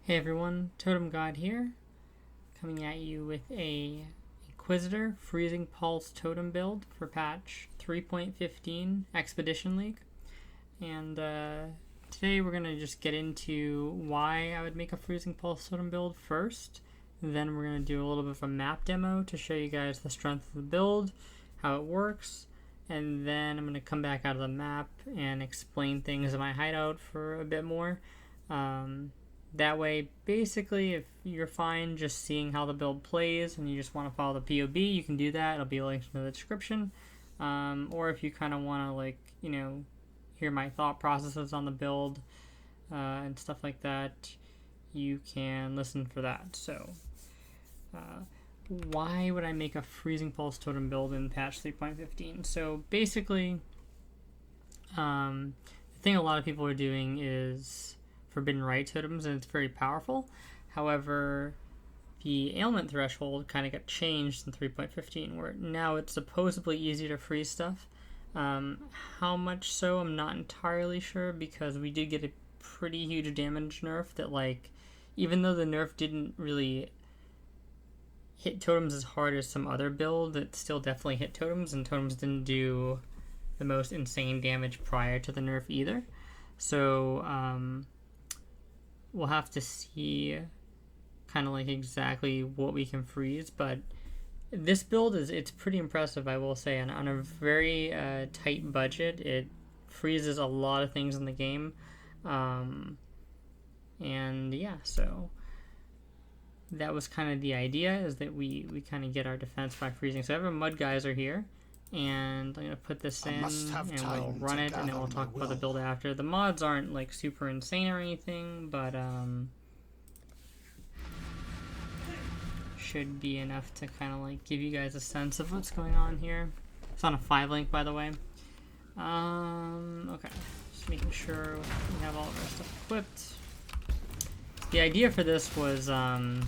Hey everyone, Totem God here, coming at you with a Inquisitor Freezing Pulse Totem build for patch 3.15 Expedition League. And today we're going to just get into why I would make a Freezing Pulse Totem build first. Then we're going to do a little bit of a map demo to show you guys the strength of the build, how it works, and then I'm going to come back out of the map and explain things in my hideout for a bit more. That way, basically, if you're fine just seeing how the build plays and you just want to follow the PoE, you can do that. It'll be linked in the description. Or if you kind of want to, hear my thought processes on the build and stuff like that, you can listen for that. So, why would I make a Freezing Pulse Totem build in patch 3.15? So, basically, the thing a lot of people are doing is Forbidden Right totems, and it's very powerful. However, the ailment threshold kind of got changed in 3.15, where now it's supposedly easier to freeze stuff. How much so, I'm not entirely sure, because we did get a pretty huge damage nerf that, even though the nerf didn't really hit totems as hard as some other build, it still definitely hit totems, and totems didn't do the most insane damage prior to the nerf either. So, we'll have to see kind of exactly what we can freeze, but this build it's pretty impressive, I will say, and on a very tight budget. It freezes a lot of things in the game, and yeah, so that was kind of the idea, is that we kind of get our defense by freezing. So I have a Mud Geyser here, and I'm going to put this in, and we'll run it, and then we'll talk about the build after. The mods aren't, super insane or anything, but, should be enough to kind of, give you guys a sense of what's going on here. It's on a 5 link, by the way. Okay. Just making sure we have all of our stuff equipped. The idea for this was, want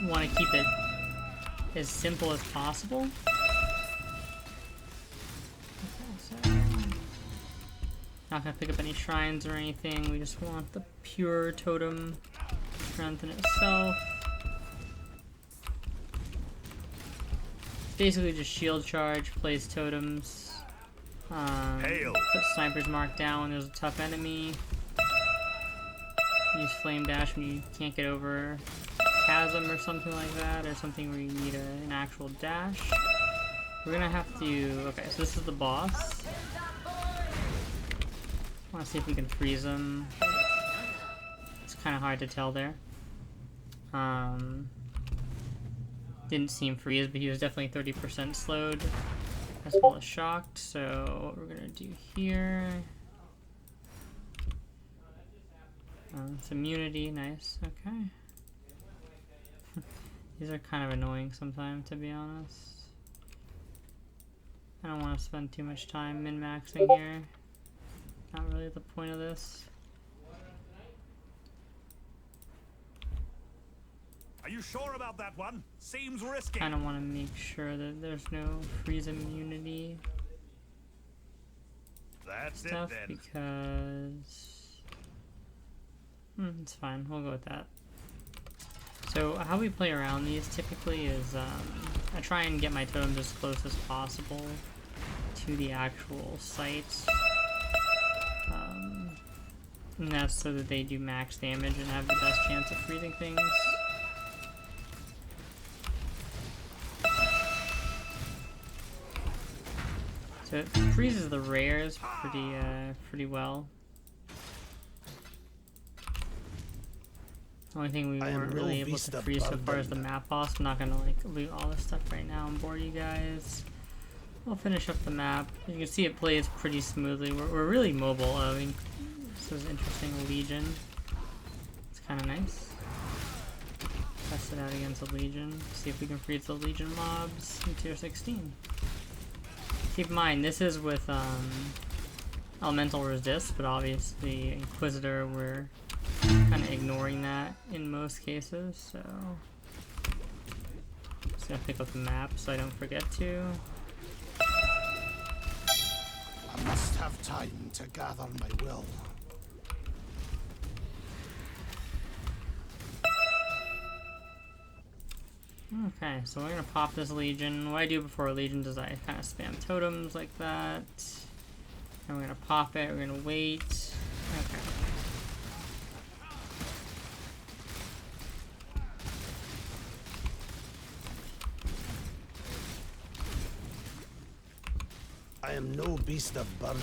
to keep it as simple as possible. Not going to pick up any shrines or anything, we just want the pure totem strength in itself. Basically just shield charge, place totems, put sniper's mark down when there's a tough enemy, use flame dash when you can't get over chasm or something like that, or something where you need an actual dash. We're going to have to, okay, so this is the boss. I want to see if we can freeze him. It's kind of hard to tell there. Didn't seem freeze, but he was definitely 30% slowed, as well as shocked. So what we're gonna do here, it's immunity, nice, okay. These are kind of annoying sometimes, to be honest. I don't want to spend too much time min-maxing here. Not really the point of this. Are you sure about that one? Seems risky. Kind of want to make sure that there's no freeze immunity stuff, because it's fine. We'll go with that. So how we play around these typically is I try and get my totems as close as possible to the actual sites. And that's so that they do max damage and have the best chance of freezing things. So it freezes the rares pretty well. The only thing we weren't really able to freeze so far is the map boss. I'm not gonna loot all this stuff right now and bore you guys. We'll finish up the map. You can see it plays pretty smoothly. We're really mobile. This is interesting. Legion. It's kind of nice. Test it out against a Legion. See if we can freeze the Legion mobs in tier 16. Keep in mind, this is with elemental resist, but obviously Inquisitor, we're kind of ignoring that in most cases. So just gonna pick up the map so I don't forget to. I must have time to gather my will. Okay, so we're gonna pop this Legion. What I do before Legions is I kind of spam totems like that. And we're gonna pop it, we're gonna wait. Okay. I am no beast of burden.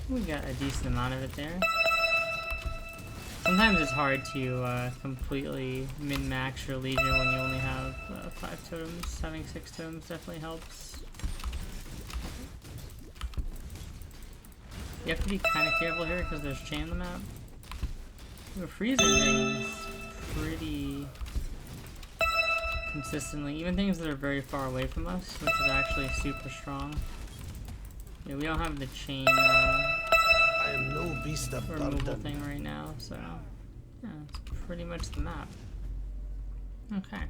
We got a decent amount of it there. Sometimes it's hard to completely min-max your Legion when you only have 5 totems. Having 6 totems definitely helps. You have to be kind of careful here because there's chain on the map. We're freezing things pretty consistently, even things that are very far away from us, which is actually super strong. Yeah, we don't have the chain I am no beast of removal burden. thing right now, so yeah, it's pretty much the map. Okay,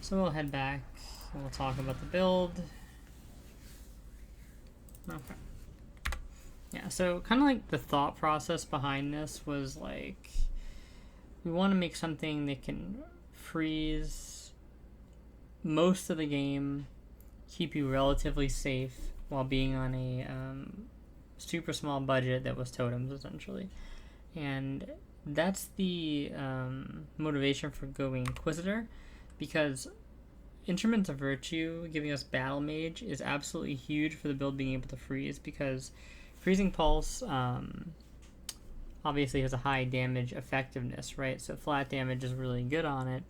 so we'll head back and we'll talk about the build. Okay. Yeah, so kind of like the thought process behind this was like, we want to make something that can freeze most of the game, keep you relatively safe while being on a super small budget that was totems essentially. And that's the motivation for going Inquisitor, because Instruments of Virtue giving us Battle Mage is absolutely huge for the build being able to freeze, because Freezing Pulse obviously has a high damage effectiveness, right? So flat damage is really good on it,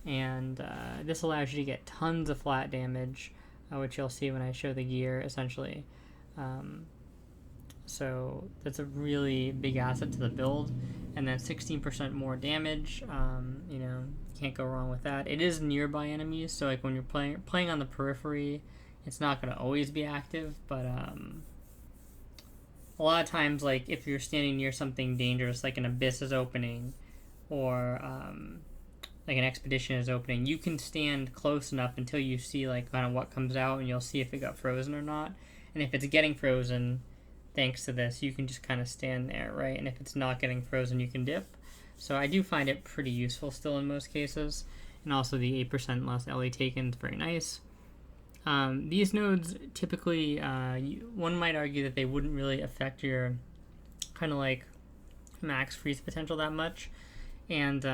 and this allows you to get tons of flat damage, which you'll see when I show the gear, essentially. So that's a really big asset to the build, and then 16% more damage. You know, can't go wrong with that. It is nearby enemies, so like when you're playing on the periphery, it's not going to always be active, but a lot of times, like if you're standing near something dangerous, like an abyss is opening, or like an expedition is opening, you can stand close enough until you see like kind of what comes out, and you'll see if it got frozen or not. And if it's getting frozen, thanks to this, you can just kind of stand there, right? And if it's not getting frozen, you can dip. So I do find it pretty useful still in most cases. And also the 8% less LA taken is very nice. These nodes typically, one might argue that they wouldn't really affect your kind of like max freeze potential that much. And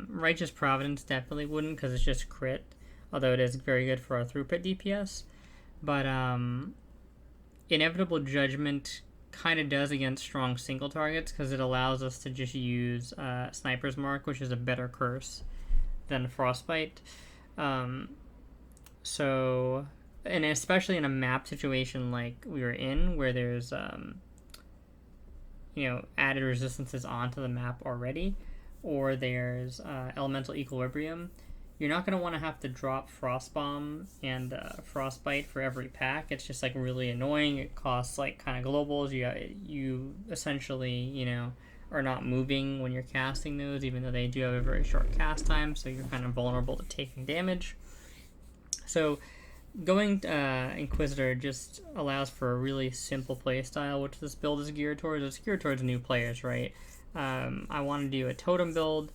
Righteous Providence definitely wouldn't, because it's just crit, although it is very good for our throughput DPS. But Inevitable Judgment kind of does against strong single targets, because it allows us to just use Sniper's Mark, which is a better curse than Frostbite. So, and especially in a map situation like we were in, where there's you know, added resistances onto the map already, or there's elemental equilibrium, you're not going to want to have to drop Frostbomb and Frostbite for every pack. It's just like really annoying. It costs like kind of globals. You essentially, you know, are not moving when you're casting those, even though they do have a very short cast time, so you're kind of vulnerable to taking damage. So going Inquisitor just allows for a really simple playstyle, which this build is geared towards. It's geared towards new players, right? I want to do a totem build.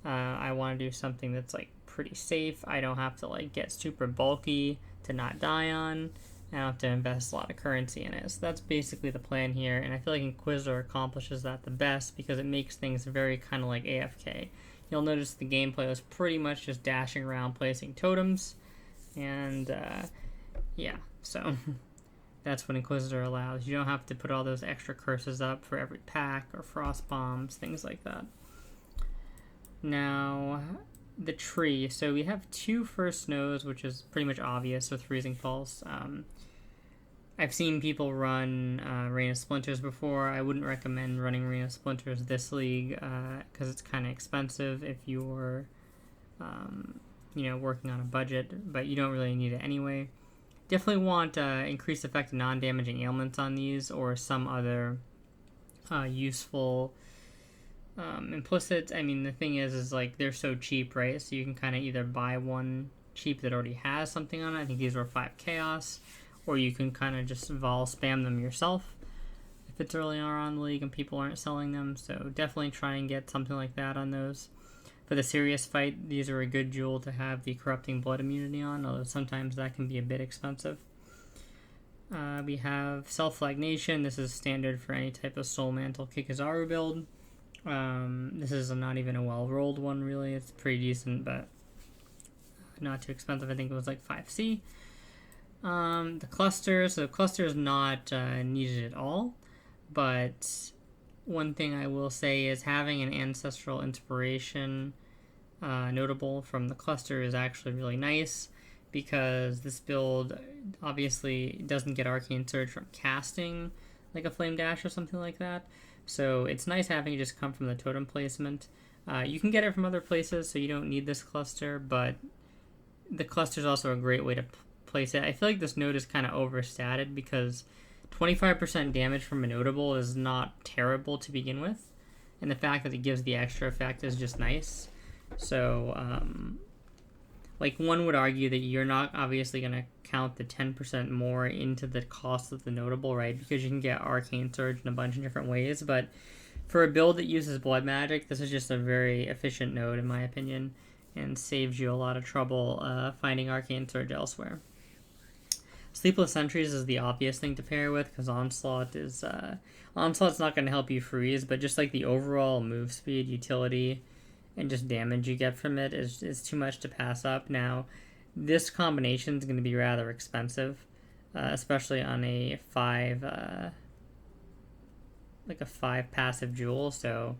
I want to do something that's like pretty safe. I don't have to like get super bulky to not die on. I don't have to invest a lot of currency in it. So that's basically the plan here, and I feel like Inquisitor accomplishes that the best, because it makes things very kind of like AFK. You'll notice the gameplay was pretty much just dashing around placing totems, and yeah, so that's what Inquisitor allows. You don't have to put all those extra curses up for every pack, or frost bombs, things like that. Now, the tree. So we have 2 first snows, which is pretty much obvious with Freezing Pulse. I've seen people run Rain of Splinters before. I wouldn't recommend running Rain of Splinters this league, because it's kind of expensive if you're you know, working on a budget, but you don't really need it anyway. Definitely want increased effect of non-damaging ailments on these, or some other useful implicit. I mean, the thing is like they're so cheap, right? So you can kind of either buy one cheap that already has something on it. I think these were 5 chaos, or you can kind of just vol spam them yourself if it's early on in the league and people aren't selling them. So definitely try and get something like that on those. for the serious fight, these are a good jewel to have the Corrupting Blood immunity on, although sometimes that can be a bit expensive. We have Self-Flagnation. This is standard for any type of Soul Mantle Kikazaru build. This is not even a well-rolled one, really. It's pretty decent, but not too expensive. I think it was like 5C. The cluster. So the cluster is not needed at all, but one thing I will say is having an Ancestral Inspiration notable from the cluster is actually really nice, because this build obviously doesn't get Arcane Surge from casting like a Flame Dash or something like that. So it's nice having it just come from the totem placement. You can get it from other places, so you don't need this cluster, but the cluster is also a great way to place it. I feel like this node is kind of overstated, because 25% damage from a notable is not terrible to begin with, and the fact that it gives the extra effect is just nice. So, like, one would argue that you're not obviously going to count the 10% more into the cost of the notable, right? Because you can get Arcane Surge in a bunch of different ways, but for a build that uses Blood Magic, this is just a very efficient node, in my opinion, and saves you a lot of trouble finding Arcane Surge elsewhere. Sleepless Sentries is the obvious thing to pair with, because Onslaught's not going to help you freeze, but just like the overall move speed, utility, and just damage you get from it is too much to pass up. Now, this combination is going to be rather expensive, especially on a 5 passive jewel, so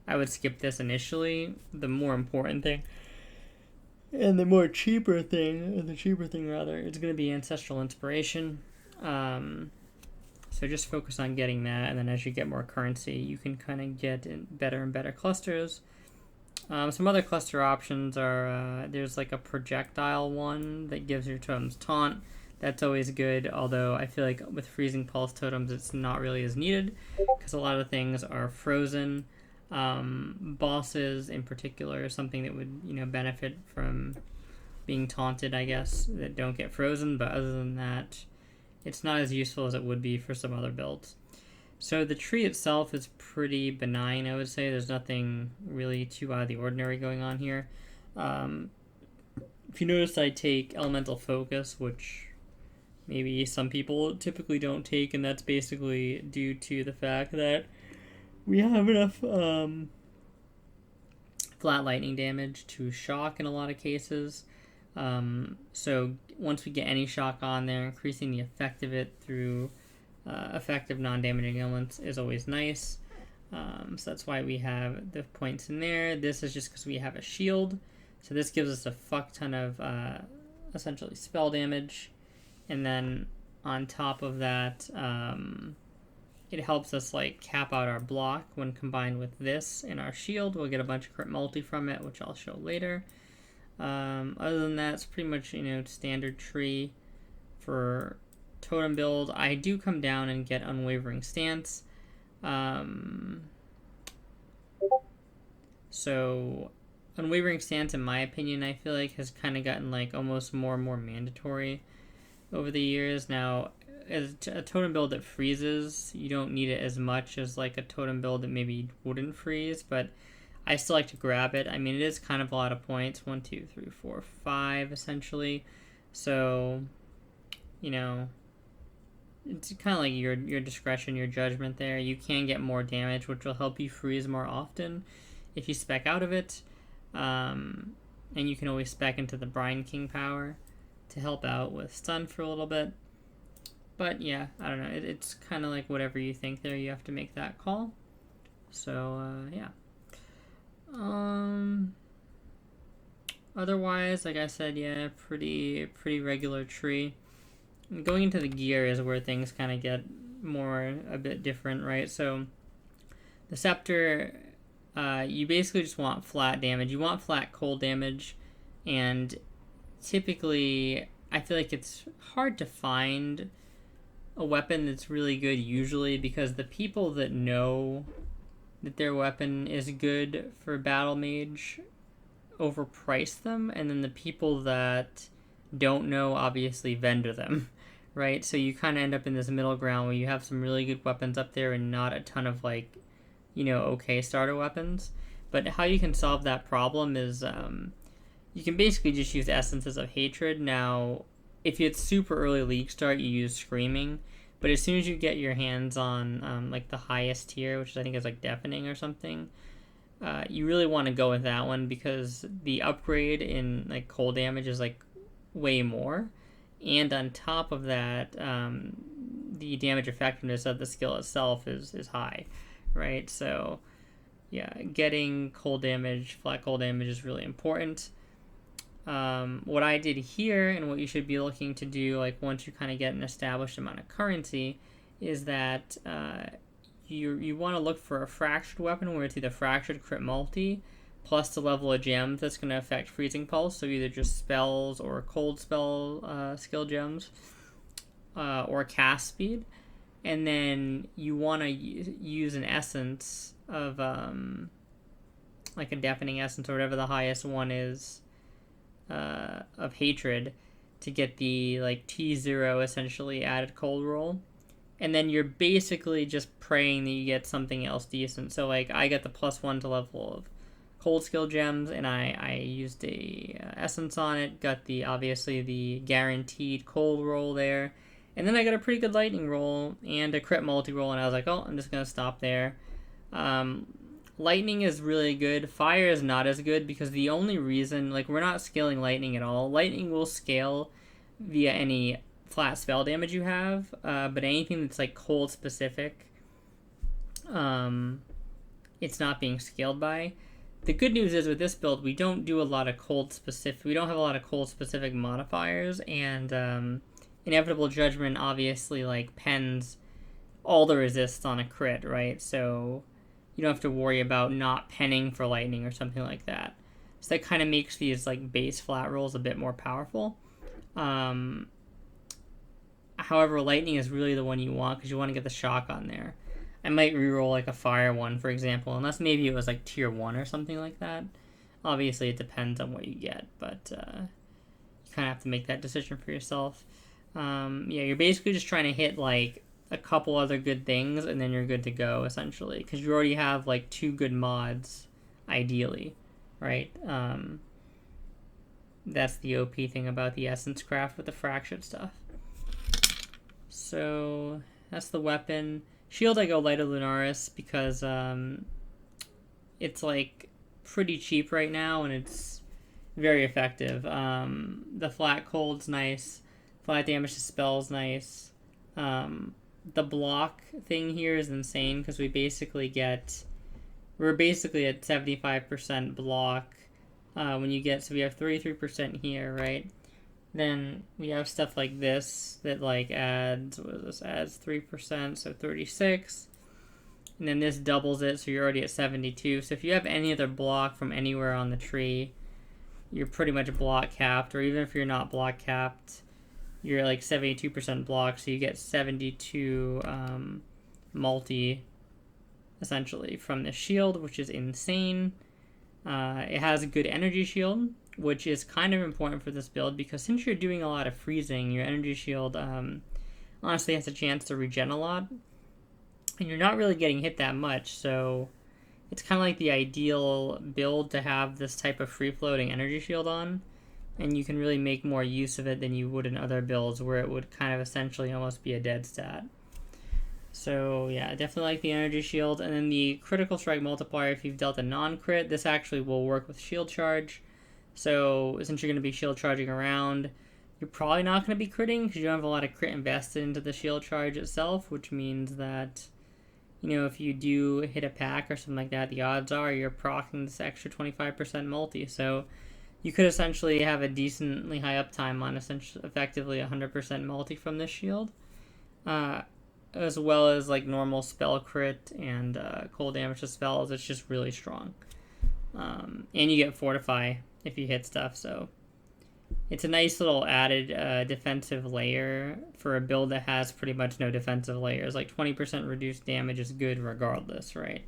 I would skip this initially. The more important thing, and the cheaper thing is going to be Ancestral Inspiration. So just focus on getting that, and then as you get more currency, you can kind of get in better and better clusters. Some other cluster options are, there's like a projectile one that gives your totems taunt. That's always good, although I feel like with Freezing Pulse totems, it's not really as needed, because a lot of things are frozen. Bosses in particular are something that would, benefit from being taunted, I guess, that don't get frozen, but other than that, it's not as useful as it would be for some other builds. So the tree itself is pretty benign, I would say. There's nothing really too out of the ordinary going on here. If you notice, I take Elemental Focus, which maybe some people typically don't take, and that's basically due to the fact that we have enough flat lightning damage to shock in a lot of cases. So once we get any shock on there, increasing the effect of it through effective non-damaging elements is always nice. So that's why we have the points in there. This is just because we have a shield. So this gives us a fuck ton of essentially spell damage. And then on top of that, it helps us like cap out our block when combined with this and our shield. We'll get a bunch of crit multi from it, which I'll show later. Other than that, it's pretty much, standard tree for totem build. I do come down and get Unwavering Stance. So Unwavering Stance, in my opinion, I feel like has kind of gotten like almost more and more mandatory over the years. Now, as a totem build that freezes, you don't need it as much as like a totem build that maybe wouldn't freeze, but I still like to grab it. I mean, it is kind of a lot of points. 1, 2, 3, 4, 5, essentially. So, it's kind of like your discretion, your judgment there. You can get more damage, which will help you freeze more often if you spec out of it. And you can always spec into the Brine King power to help out with stun for a little bit. But yeah, I don't know. It's kind of like whatever you think there. You have to make that call. So, yeah. Otherwise, like I said, yeah, pretty regular tree. And going into the gear is where things kind of get a bit different, right? So the scepter, you basically just want flat damage. You want flat cold damage, and typically I feel like it's hard to find a weapon that's really good usually, because the people that know that their weapon is good for Battle Mage overprice them, and then the people that don't know obviously vendor them, right? So you kind of end up in this middle ground where you have some really good weapons up there and not a ton of okay starter weapons. But how you can solve that problem is you can basically just use Essences of Hatred. Now, if it's super early League start, you use Screaming. But as soon as you get your hands on like the highest tier, which I think is like Deafening or something, you really want to go with that one because the upgrade in like cold damage is like way more. And on top of that, the damage effectiveness of the skill itself is high, right? So yeah, getting cold damage, flat cold damage is really important. What I did here and what you should be looking to do, like once you kind of get an established amount of currency, is that you want to look for a fractured weapon where it's either fractured crit multi plus the level of gems that's going to affect freezing pulse, so either just spells or cold spell skill gems or cast speed. And then you want to use an essence of like a deafening essence or whatever the highest one is of hatred to get the like T0 essentially added cold roll. And then you're basically just praying that you get something else decent. So like I get the +1 to level of cold skill gems, and I used a essence on it, got the obviously the guaranteed cold roll there, and then I got a pretty good lightning roll and a crit multi roll, and I was like, oh, I'm just gonna stop there. Lightning is really good. Fire is not as good because the only reason, like, we're not scaling lightning at all. Lightning will scale via any flat spell damage you have, but anything that's like cold specific, it's not being scaled by. The good news is with this build, we don't do a lot of cold specific. We don't have a lot of cold specific modifiers, and Inevitable Judgment obviously like pens all the resists on a crit, right? So you don't have to worry about not penning for lightning or something like that. So that kind of makes these like base flat rolls a bit more powerful. However, lightning is really the one you want because you want to get the shock on there. I might reroll like a fire one, for example, unless maybe it was like tier 1 or something like that. Obviously, it depends on what you get, but you kind of have to make that decision for yourself. Yeah, you're basically just trying to hit like a couple other good things, and then you're good to go, essentially, because you already have like 2 good mods, ideally, right? That's the OP thing about the Essence Craft with the fractured stuff. So that's the weapon. Shield, I go Light of Lunaris because it's like pretty cheap right now, and it's very effective. The flat cold's nice. Flat damage to spell's nice. The block thing here is insane because we're basically at 75% block when you get, so we have 33% here, right? Then we have stuff like this that like adds 3%, so 36. And then this doubles it, so you're already at 72. So if you have any other block from anywhere on the tree, you're pretty much block capped, or even if you're not block capped, you're like 72% block, so you get 72 multi, essentially, from the shield, which is insane. It has a good energy shield, which is kind of important for this build, because since you're doing a lot of freezing, your energy shield honestly has a chance to regen a lot, and you're not really getting hit that much, so it's kind of like the ideal build to have this type of free-floating energy shield on. And you can really make more use of it than you would in other builds where it would kind of essentially almost be a dead stat. So yeah, I definitely like the energy shield. And then the critical strike multiplier, if you've dealt a non-crit, this actually will work with shield charge. So since you're going to be shield charging around, you're probably not going to be critting because you don't have a lot of crit invested into the shield charge itself, which means that, you know, if you do hit a pack or something like that, the odds are you're proccing this extra 25% multi. So you could essentially have a decently high uptime on effectively 100% multi from this shield, as well as like normal spell crit and cold damage to spells. It's just really strong, and you get fortify if you hit stuff. So it's a nice little added defensive layer for a build that has pretty much no defensive layers. Like 20% reduced damage is good regardless, right?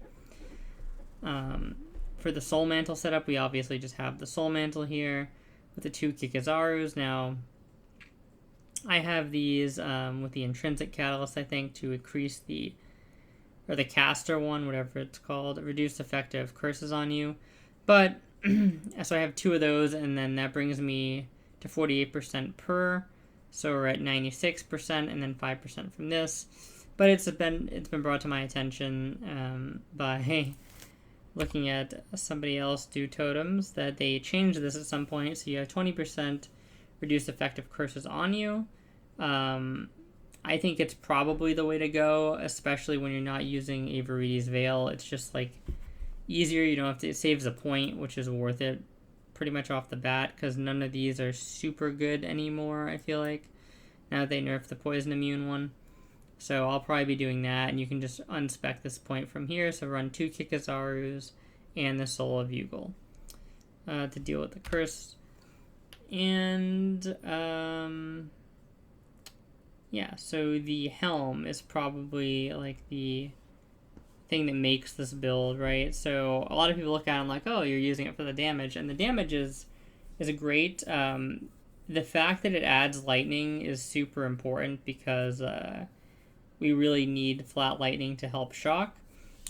For the Soul Mantle setup, we obviously just have the Soul Mantle here with the 2 Kikizarus. Now, I have these with the Intrinsic Catalyst, I think, to increase the or the caster one, whatever it's called, reduced effective curses on you. But, so I have 2 of those, and then that brings me to 48% per, so we're at 96%, and then 5% from this. But it's been brought to my attention by looking at somebody else do totems that they changed this at some point, so you have 20% reduced effective curses on you. I think it's probably the way to go, especially when you're not using Averides Veil. It's just like easier. You don't have to. It saves a point, which is worth it pretty much off the bat, because none of these are super good anymore, I feel like, now that they nerfed the poison immune one. So I'll probably be doing that, and you can just unspec this point from here. So run 2 Kikazarus and the Soul of Yugal to deal with the curse. And yeah, so the helm is probably like the thing that makes this build, right? So a lot of people look at it and like, oh, you're using it for the damage, and the damage is a great. The fact that it adds lightning is super important because we really need flat lightning to help shock.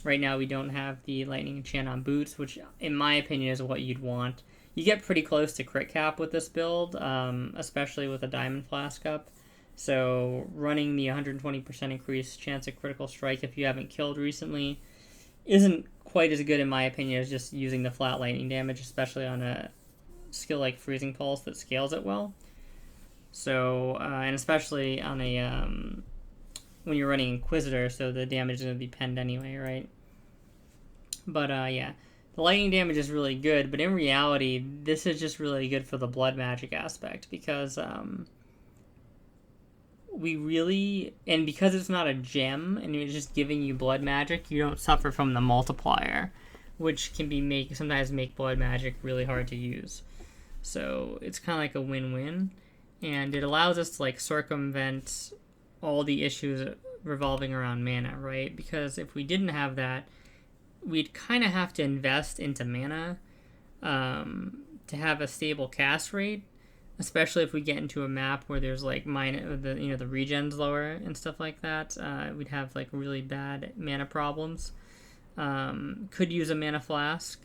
Right now we don't have the lightning enchant on boots, which in my opinion is what you'd want. You get pretty close to crit cap with this build, especially with a diamond flask up. So running the 120% increased chance of critical strike if you haven't killed recently isn't quite as good in my opinion as just using the flat lightning damage, especially on a skill like Freezing Pulse that scales it well. So, and especially on a, when you're running Inquisitor, so the damage is going to be penned anyway, right? But yeah, the lightning damage is really good, but in reality, this is just really good for the blood magic aspect, because we really, and because it's not a gem and it's just giving you blood magic, you don't suffer from the multiplier, which can sometimes make blood magic really hard to use. So it's kind of like a win-win, and it allows us to like circumvent all the issues revolving around mana, right? Because if we didn't have that, we'd kind of have to invest into mana to have a stable cast rate, especially if we get into a map where there's like the regen's lower and stuff like that. We'd have like really bad mana problems. Could use a mana flask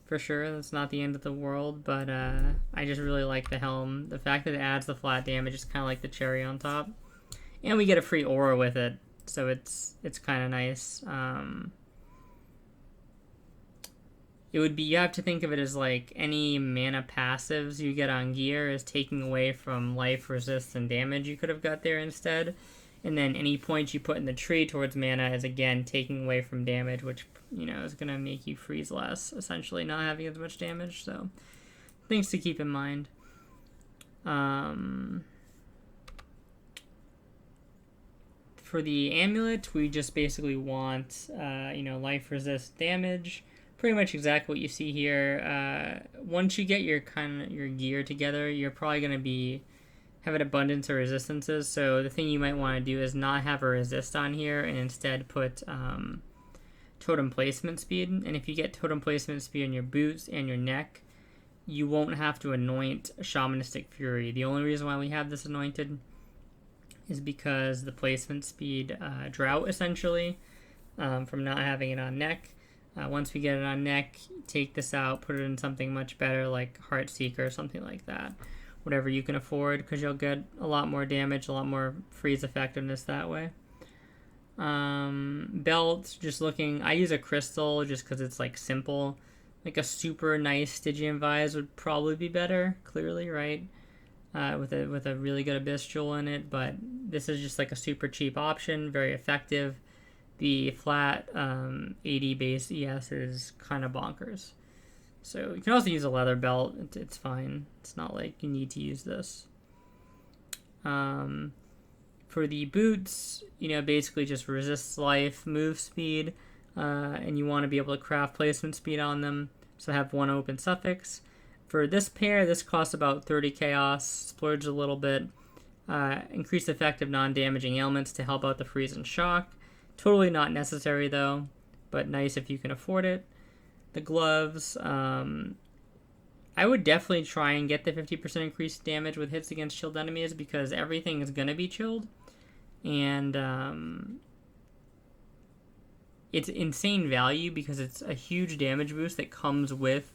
for sure. That's not the end of the world, but I just really like the helm. The fact that it adds the flat damage is kind of like the cherry on top, and we get a free aura with it, so it's kind of nice. You have to think of it as like any mana passives you get on gear is taking away from life, resist, and damage you could have got there instead. And then any points you put in the tree towards mana is again taking away from damage, which, is going to make you freeze less, essentially, not having as much damage. So things to keep in mind. For the amulet, we just basically want, life, resist, damage. Pretty much exactly what you see here. Once you get your gear together, you're probably going to have an abundance of resistances. So the thing you might want to do is not have a resist on here and instead put totem placement speed. And if you get totem placement speed on your boots and your neck, you won't have to anoint Shamanistic Fury. The only reason why we have this anointed is because the placement speed drought, essentially, from not having it on neck. Once we get it on neck, take this out, put it in something much better like Heartseeker or something like that. Whatever you can afford, because you'll get a lot more damage, a lot more freeze effectiveness that way. Belt, just looking, I use a crystal just because it's like simple. Like a super nice Stygian Vise would probably be better, clearly, right? With a really good Abyss Jewel in it, but this is just like a super cheap option, very effective. The flat 80 base ES is kind of bonkers. So you can also use a leather belt. It's fine. It's not like you need to use this. For the boots, basically just resists life, move speed, and you want to be able to craft placement speed on them. So have one open suffix. For this pair, this costs about 30 chaos, splurge a little bit. Increase effective non-damaging ailments to help out the freeze and shock. Totally not necessary though, but nice if you can afford it. The gloves, I would definitely try and get the 50% increased damage with hits against chilled enemies because everything is going to be chilled. And it's insane value because it's a huge damage boost that comes with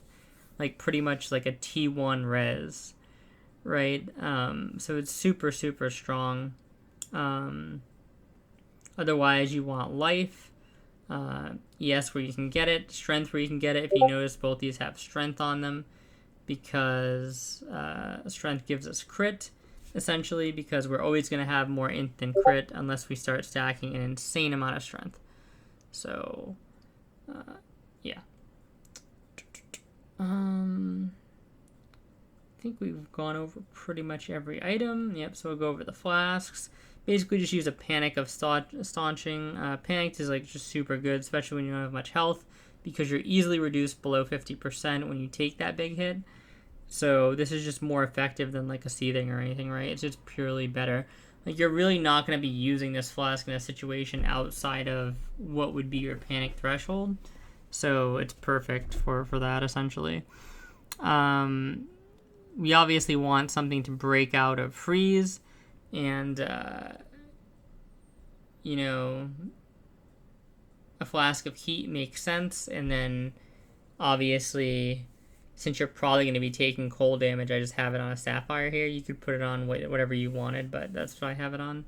like pretty much like a T1 res, right? So it's super, super strong. Otherwise, you want life, ES where you can get it, strength where you can get it. If you notice, both these have strength on them because strength gives us crit, essentially, because we're always going to have more int than crit unless we start stacking an insane amount of strength. So, yeah. I think we've gone over pretty much every item. Yep, so we'll go over the flasks. Basically, just use a Panic of Staunching. Panicked is like just super good, especially when you don't have much health, because you're easily reduced below 50% when you take that big hit. So this is just more effective than like a Seething or anything, right? It's just purely better. Like, you're really not going to be using this flask in a situation outside of what would be your panic threshold. So it's perfect for that, essentially. We obviously want something to break out of freeze. And, you know, a Flask of Heat makes sense. And then, obviously, since you're probably going to be taking cold damage, I just have it on a Sapphire here. You could put it on whatever you wanted, but that's what I have it on.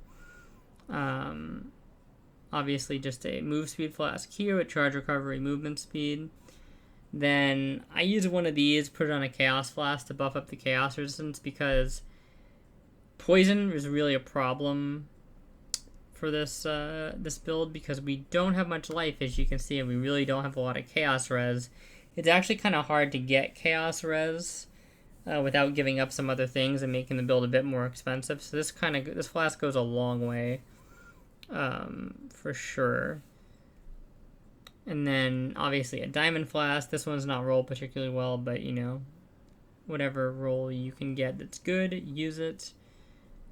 Obviously, just a move speed flask here with charge recovery movement speed. Then I use one of these, put it on a Chaos Flask to buff up the Chaos Resistance, because poison is really a problem for this this build, because we don't have much life, as you can see, and we really don't have a lot of Chaos Res. It's actually kind of hard to get Chaos Res without giving up some other things and making the build a bit more expensive. So this flask goes a long way, for sure. And then obviously a Diamond Flask. This one's not rolled particularly well, but you know, whatever roll you can get that's good, use it.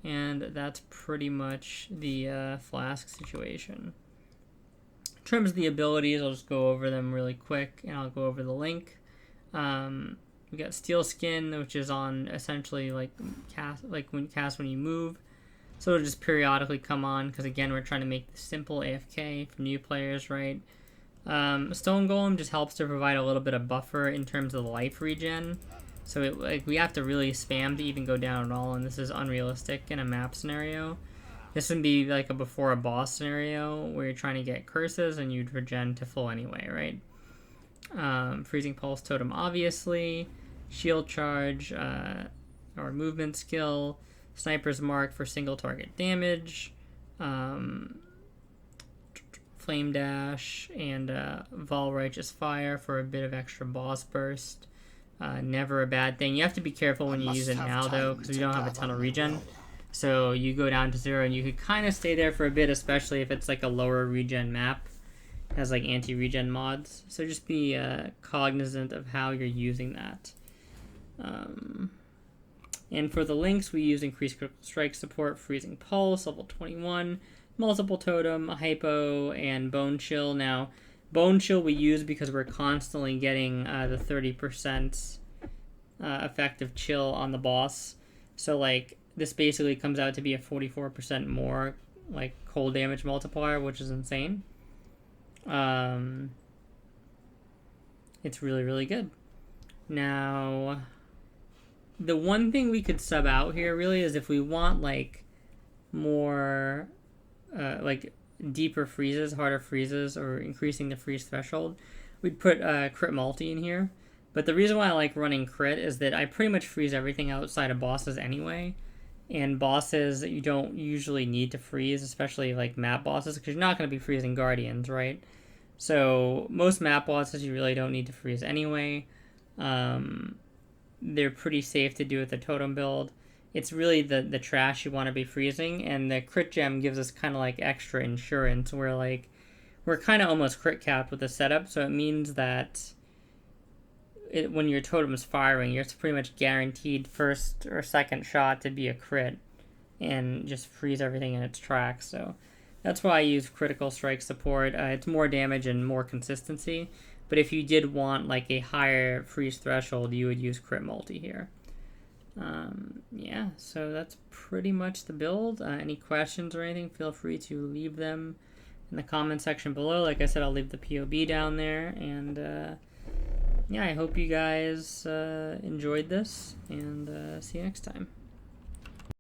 And that's pretty much the flask situation. In terms of the abilities, I'll just go over them really quick, and I'll go over the link. We got Steel Skin, which is on essentially like when you move. So it'll just periodically come on, because again, we're trying to make this simple AFK for new players, right? Stone Golem just helps to provide a little bit of buffer in terms of the life regen. So we have to really spam to even go down at all, and this is unrealistic in a map scenario. This would be like a before a boss scenario where you're trying to get curses and you'd regen to full anyway, right? Freezing Pulse Totem, obviously. Shield Charge, or movement skill. Sniper's Mark for single target damage. Flame Dash, and Vol Righteous Fire for a bit of extra boss burst. Never a bad thing. You have to be careful when you use it now, though, because we don't have a ton of regen. So you go down to 0, and you could kind of stay there for a bit, especially if it's like a lower regen map. It has like anti-regen mods. So just be cognizant of how you're using that. And for the links, we use Increased Critical Strike support, Freezing Pulse, level 21, Multiple Totem, Hypo, and Bone Chill. Now, Bone Chill we use because we're constantly getting the 30% effective chill on the boss. So, like, this basically comes out to be a 44% more, like, cold damage multiplier, which is insane. It's really, really good. Now, the one thing we could sub out here, really, is if we want, like, more, like, deeper freezes, harder freezes, or increasing the freeze threshold, we'd put crit multi in here. But the reason why I like running crit is that I pretty much freeze everything outside of bosses anyway. And bosses you don't usually need to freeze, especially like map bosses, because you're not going to be freezing guardians, right? So most map bosses you really don't need to freeze anyway. They're pretty safe to do with the totem build. It's really the trash you want to be freezing, and the crit gem gives us kind of like extra insurance, where like we're kind of almost crit capped with the setup, so it means that when your totem is firing, you're pretty much guaranteed first or second shot to be a crit and just freeze everything in its tracks. So that's why I use critical strike support. It's more damage and more consistency, but if you did want like a higher freeze threshold, you would use crit multi here. Yeah, so that's pretty much the build. Any questions or anything, feel free to leave them in the comment section below. Like I said, I'll leave the POB down there. And yeah, I hope you guys enjoyed this, and see you next time.